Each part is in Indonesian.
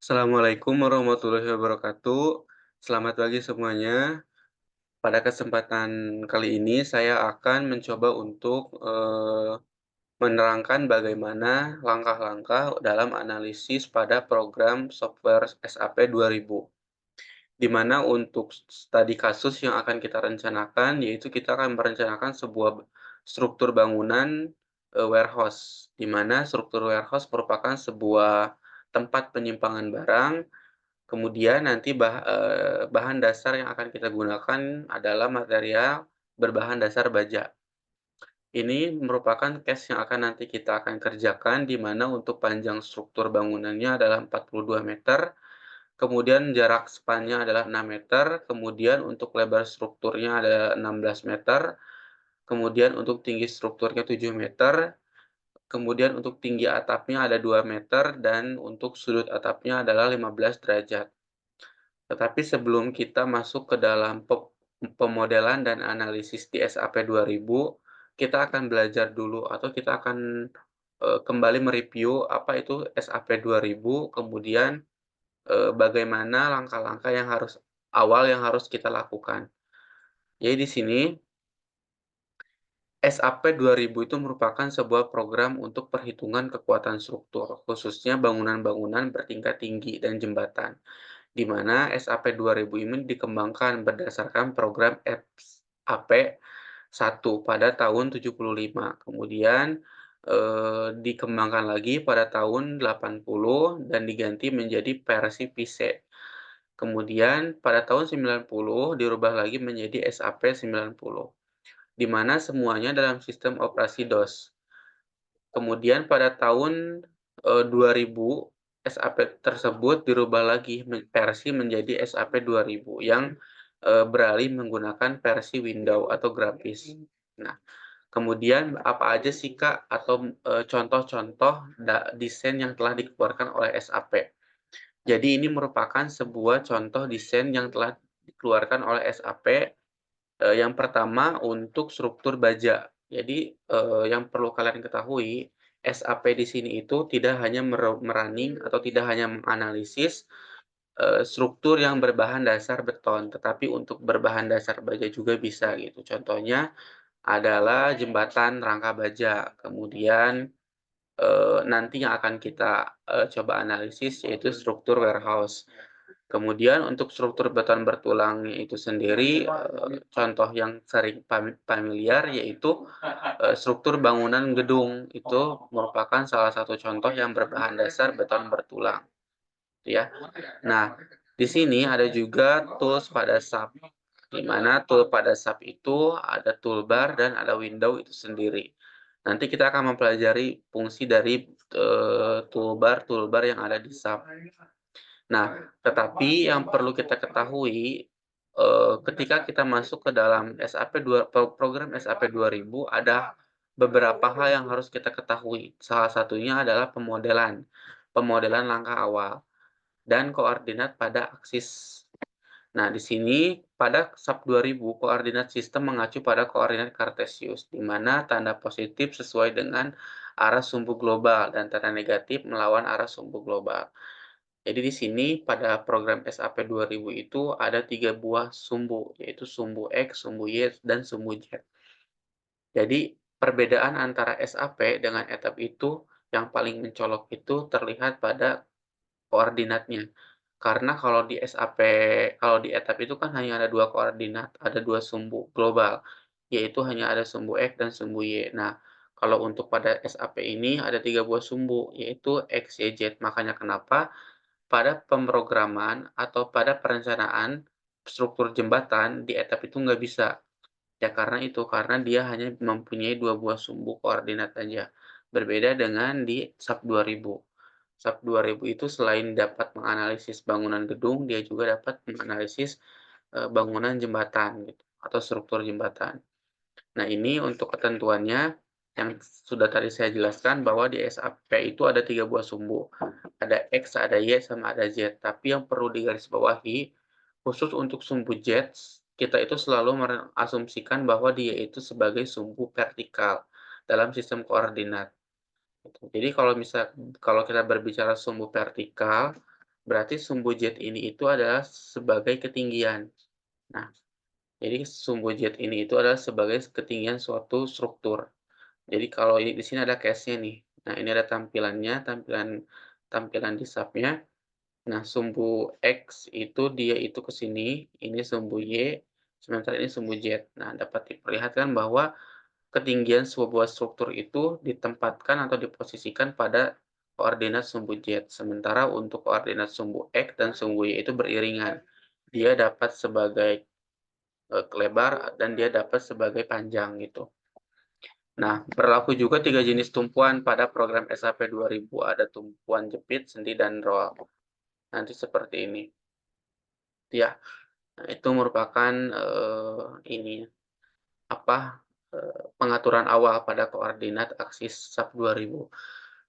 Assalamualaikum warahmatullahi wabarakatuh. Selamat pagi semuanya. Pada kesempatan kali ini saya akan mencoba untuk menerangkan bagaimana langkah-langkah dalam analisis pada program software SAP 2000. Di mana untuk studi kasus yang akan kita rencanakan, yaitu kita akan merencanakan sebuah struktur bangunan warehouse, di mana struktur warehouse merupakan sebuah tempat penyimpangan barang. Kemudian nanti bahan dasar yang akan kita gunakan adalah material berbahan dasar baja. Ini merupakan case yang akan nanti kita akan kerjakan, di mana untuk panjang struktur bangunannya adalah 42 meter, kemudian jarak span-nya adalah 6 meter, kemudian untuk lebar strukturnya ada 16 meter, kemudian untuk tinggi strukturnya 7 meter, kemudian untuk tinggi atapnya ada 2 meter, dan untuk sudut atapnya adalah 15 derajat. Tetapi sebelum kita masuk ke dalam pemodelan dan analisis di SAP 2000, kita akan belajar dulu atau kita akan, kembali mereview apa itu SAP 2000, kemudian, bagaimana langkah-langkah yang harus kita lakukan. Jadi di sini, SAP 2000 itu merupakan sebuah program untuk perhitungan kekuatan struktur, khususnya bangunan-bangunan bertingkat tinggi dan jembatan, di mana SAP 2000 ini dikembangkan berdasarkan program SAP 1 pada tahun 75. Kemudian, dikembangkan lagi pada tahun 80 dan diganti menjadi versi PC. Kemudian pada tahun 90 dirubah lagi menjadi SAP 90, di mana semuanya dalam sistem operasi DOS. Kemudian pada tahun, 2000, SAP tersebut dirubah lagi versi menjadi SAP 2000 yang, beralih menggunakan versi Windows atau grafis. Nah, kemudian apa aja sih, Kak, atau, contoh-contoh desain yang telah dikeluarkan oleh SAP? Jadi ini merupakan sebuah contoh desain yang telah dikeluarkan oleh SAP. Yang pertama untuk struktur baja. Jadi, yang perlu kalian ketahui, SAP di sini itu tidak hanya me-running atau tidak hanya menganalisis, struktur yang berbahan dasar beton, tetapi untuk berbahan dasar baja juga bisa gitu. Contohnya adalah jembatan rangka baja, kemudian, nanti yang akan kita, coba analisis yaitu struktur warehouse. Kemudian untuk struktur beton bertulang itu sendiri, contoh yang sering familiar yaitu, struktur bangunan gedung. Itu merupakan salah satu contoh yang berbahan dasar beton bertulang, gitu ya. Nah, di sini ada juga tools pada SAP, di mana tool pada SAP itu ada toolbar dan ada window itu sendiri. Nanti kita akan mempelajari fungsi dari, toolbar-toolbar yang ada di SAP. Nah, tetapi yang perlu kita ketahui, ketika kita masuk ke dalam program SAP 2000 ada beberapa hal yang harus kita ketahui. Salah satunya adalah pemodelan langkah awal dan koordinat pada aksis. Nah, di sini pada SAP 2000 koordinat sistem mengacu pada koordinat Kartesius, di mana tanda positif sesuai dengan arah sumbu global dan tanda negatif melawan arah sumbu global. Jadi di sini pada program SAP 2000 itu ada 3 buah sumbu, yaitu sumbu X, sumbu Y, dan sumbu Z. Jadi perbedaan antara SAP dengan ETAP itu yang paling mencolok itu terlihat pada koordinatnya. Karena kalau di ETAP itu kan hanya ada 2 koordinat, ada 2 sumbu global, yaitu hanya ada sumbu X dan sumbu Y. Nah, kalau untuk pada SAP ini ada 3 buah sumbu, yaitu X, Y, Z. Makanya kenapa pada pemrograman atau pada perencanaan struktur jembatan di etap itu nggak bisa. Ya karena itu, karena dia hanya mempunyai 2 buah sumbu koordinat aja. Berbeda dengan di SAP 2000. SAP 2000 itu selain dapat menganalisis bangunan gedung, dia juga dapat menganalisis, bangunan jembatan gitu, atau struktur jembatan. Nah, ini untuk ketentuannya yang sudah tadi saya jelaskan bahwa di SAP itu ada 3 buah sumbu, ada X, ada Y, sama ada Z. Tapi yang perlu digarisbawahi, khusus untuk sumbu Z, kita itu selalu mengasumsikan bahwa dia itu sebagai sumbu vertikal dalam sistem koordinat, gitu. Jadi kalau kita berbicara sumbu vertikal, berarti sumbu jet ini itu adalah sebagai ketinggian. Nah, jadi sumbu jet ini itu adalah sebagai ketinggian suatu struktur. Jadi kalau ini di sini ada case-nya nih. Nah, ini ada tampilannya, tampilan tampilan di sub-nya. Nah, sumbu X itu dia itu ke sini, ini sumbu Y, sementara ini sumbu Z. Nah, dapat diperlihatkan bahwa ketinggian sebuah struktur itu ditempatkan atau diposisikan pada koordinat sumbu Z, sementara untuk koordinat sumbu X dan sumbu Y itu beriringan. Dia dapat sebagai, lebar dan dia dapat sebagai panjang gitu. Nah, berlaku juga 3 jenis tumpuan pada program SAP 2000, ada tumpuan jepit, sendi, dan roll. Nanti seperti ini. Ya, nah itu merupakan, ini, apa, pengaturan awal pada koordinat aksis SAP 2000.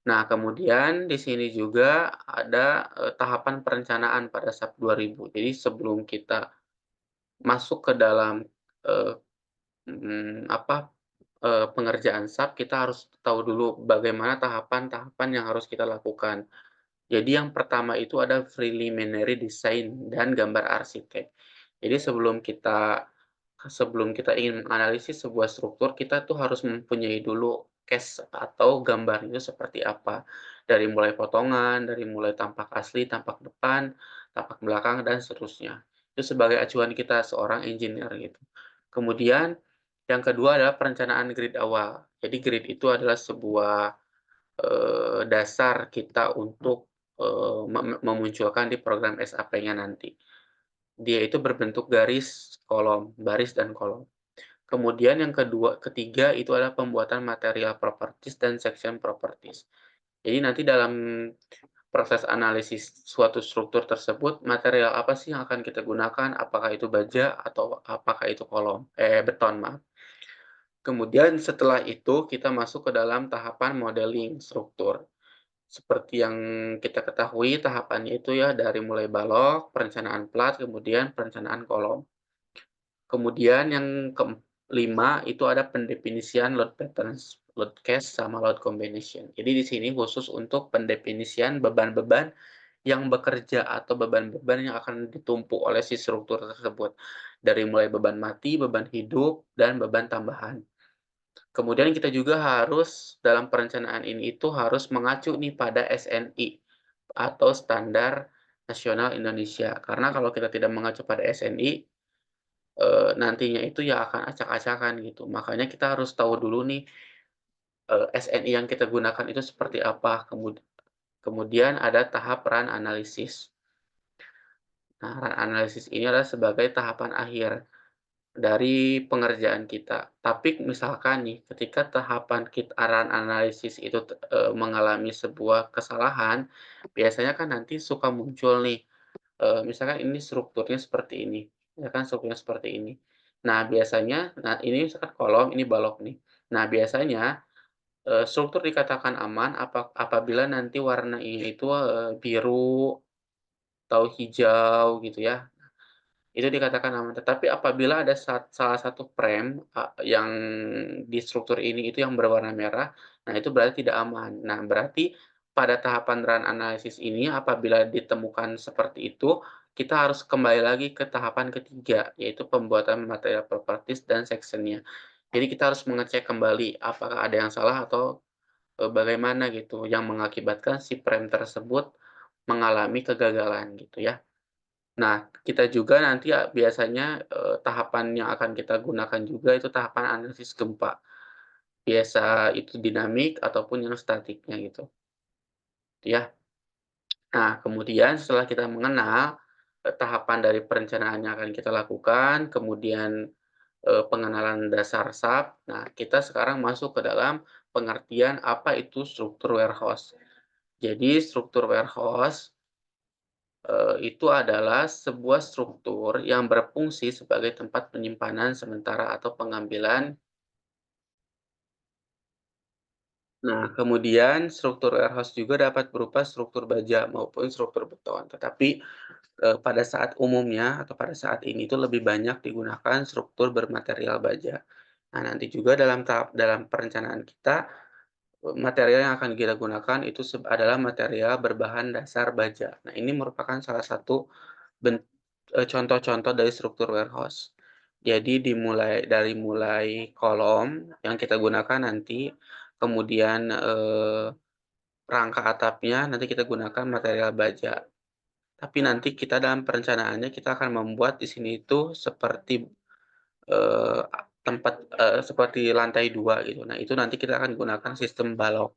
Nah, kemudian di sini juga ada, tahapan perencanaan pada SAP 2000. Jadi sebelum kita masuk ke dalam, eee, apa, pengerjaan SAP, kita harus tahu dulu bagaimana tahapan-tahapan yang harus kita lakukan. Jadi yang pertama itu ada preliminary design dan gambar arsitek. Jadi sebelum kita ingin menganalisis sebuah struktur, kita tuh harus mempunyai dulu case atau gambar itu seperti apa. Dari mulai potongan, dari mulai tampak asli, tampak depan, tampak belakang, dan seterusnya. Itu sebagai acuan kita seorang engineer gitu. Kemudian yang kedua adalah perencanaan grid awal. Jadi grid itu adalah sebuah, dasar kita untuk, memunculkan di program SAP-nya nanti. Dia itu berbentuk garis, kolom, baris dan kolom. Kemudian yang ketiga itu adalah pembuatan material properties dan section properties. Jadi nanti dalam proses analisis suatu struktur tersebut, material apa sih yang akan kita gunakan, apakah itu baja atau apakah itu beton, maaf. Kemudian setelah itu kita masuk ke dalam tahapan modeling struktur. Seperti yang kita ketahui tahapannya itu ya dari mulai balok, perencanaan plat, kemudian perencanaan kolom. Kemudian yang kelima itu ada pendefinisian load patterns, load case, sama load combination. Jadi di sini khusus untuk pendefinisian beban-beban yang bekerja atau beban-beban yang akan ditumpuk oleh si struktur tersebut. Dari mulai beban mati, beban hidup, dan beban tambahan. Kemudian kita juga harus dalam perencanaan ini itu harus mengacu nih pada SNI atau Standar Nasional Indonesia. Karena kalau kita tidak mengacu pada SNI, nantinya itu ya akan acak-acakan gitu. Makanya kita harus tahu dulu nih, SNI yang kita gunakan itu seperti apa, kemudian ada tahap run analisis. Nah, run analisis ini adalah sebagai tahapan akhir dari pengerjaan kita. Tapi misalkan nih, ketika tahapan run analisis itu mengalami sebuah kesalahan, biasanya kan nanti suka muncul nih, misalkan ini strukturnya seperti ini, ya kan strukturnya seperti ini. Nah, ini misalkan kolom, ini balok nih. Nah, biasanya, struktur dikatakan aman apabila nanti warnanya itu, biru atau hijau gitu ya, itu dikatakan aman. Tetapi apabila ada salah satu frame, yang di struktur ini itu yang berwarna merah, nah itu berarti tidak aman. Nah, berarti pada tahapan run analysis ini apabila ditemukan seperti itu, kita harus kembali lagi ke tahapan ketiga, yaitu pembuatan material properties dan section-nya. Jadi kita harus mengecek kembali apakah ada yang salah atau, bagaimana gitu yang mengakibatkan si frame tersebut mengalami kegagalan gitu ya. Nah, kita juga nanti biasanya, tahapan yang akan kita gunakan juga itu tahapan analisis gempa. Biasa itu dinamik ataupun yang statiknya gitu, ya. Nah, kemudian setelah kita mengenal, tahapan dari perencanaan yang akan kita lakukan, kemudian, pengenalan dasar SAP, nah kita sekarang masuk ke dalam pengertian apa itu struktur warehouse. Jadi struktur warehouse itu adalah sebuah struktur yang berfungsi sebagai tempat penyimpanan sementara atau pengambilan. Nah, kemudian struktur warehouse juga dapat berupa struktur baja maupun struktur beton. Tetapi, pada saat umumnya atau pada saat ini itu lebih banyak digunakan struktur bermaterial baja. Nah, nanti juga dalam perencanaan kita, material yang akan kita gunakan itu adalah material berbahan dasar baja. Nah, ini merupakan salah satu contoh-contoh dari struktur warehouse. Jadi mulai kolom yang kita gunakan nanti, kemudian, rangka atapnya nanti kita gunakan material baja. Tapi nanti kita dalam perencanaannya kita akan membuat di sini itu seperti, eee, seperti lantai 2 gitu. Nah, itu nanti kita akan gunakan sistem balok.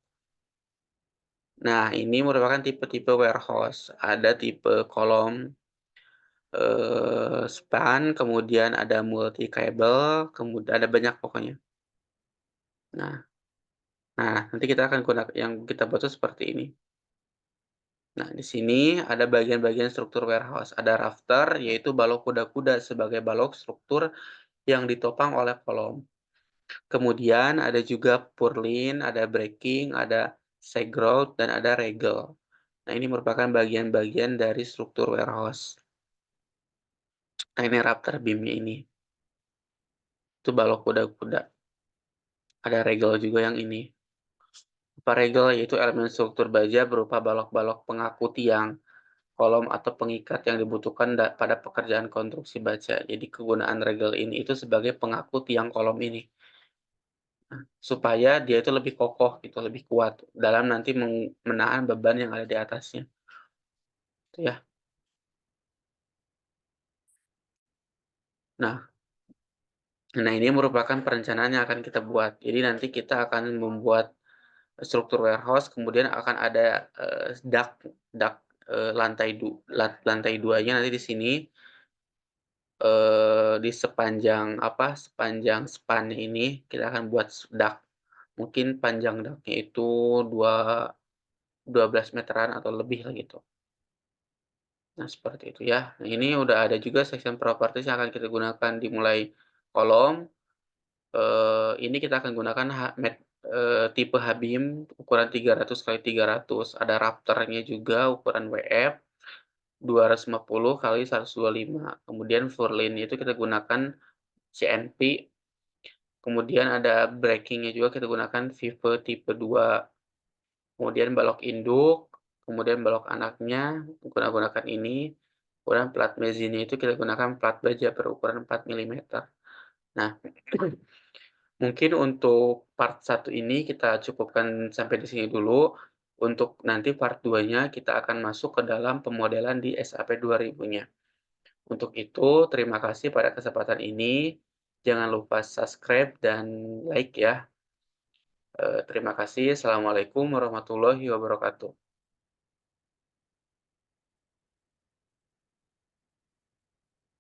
Nah, ini merupakan tipe-tipe warehouse. Ada tipe kolom, span, kemudian ada multi kabel, kemudian ada banyak pokoknya. Nah nanti kita akan yang kita buat tuh seperti ini. Nah, di sini ada bagian-bagian struktur warehouse. Ada rafter, yaitu balok kuda-kuda sebagai balok struktur yang ditopang oleh kolom. Kemudian ada juga purlin, ada breaking, ada segrout, dan ada regel. Nah, ini merupakan bagian-bagian dari struktur warehouse. Nah, ini rafter beam-nya ini. Itu balok kuda-kuda. Ada regel juga yang ini. Regel yaitu elemen struktur baja berupa balok-balok pengaku tiang, kolom atau pengikat yang dibutuhkan pada pekerjaan konstruksi baja. Jadi kegunaan regel ini itu sebagai pengaku tiang kolom ini. Nah, supaya dia itu lebih kokoh gitu, lebih kuat dalam nanti menahan beban yang ada di atasnya, itu ya. Nah nah ini merupakan perencanaan yang akan kita buat. Jadi nanti kita akan membuat struktur warehouse, kemudian akan ada, dak dak, lantai 2-nya nanti di sini, di sepanjang span ini kita akan buat dak. Mungkin panjang daknya itu 12 meteran atau lebih lah gitu. Nah, seperti itu ya. Nah, ini udah ada juga section properties yang akan kita gunakan dimulai kolom, ini kita akan gunakan tipe H-beam ukuran 300 kali 300, ada rafternya juga ukuran WF 250 kali 125, kemudian purlin itu kita gunakan CNP, kemudian ada breaking-nya juga kita gunakan Vive tipe 2, kemudian balok induk, kemudian balok anaknya kita gunakan ini, kemudian plat mesinnya itu kita gunakan plat baja berukuran 4 milimeter. Nah, mungkin untuk part satu ini kita cukupkan sampai di sini dulu. Untuk nanti part 2-nya kita akan masuk ke dalam pemodelan di SAP 2000-nya. Untuk itu, terima kasih pada kesempatan ini. Jangan lupa subscribe dan like ya. Terima kasih. Assalamualaikum warahmatullahi wabarakatuh.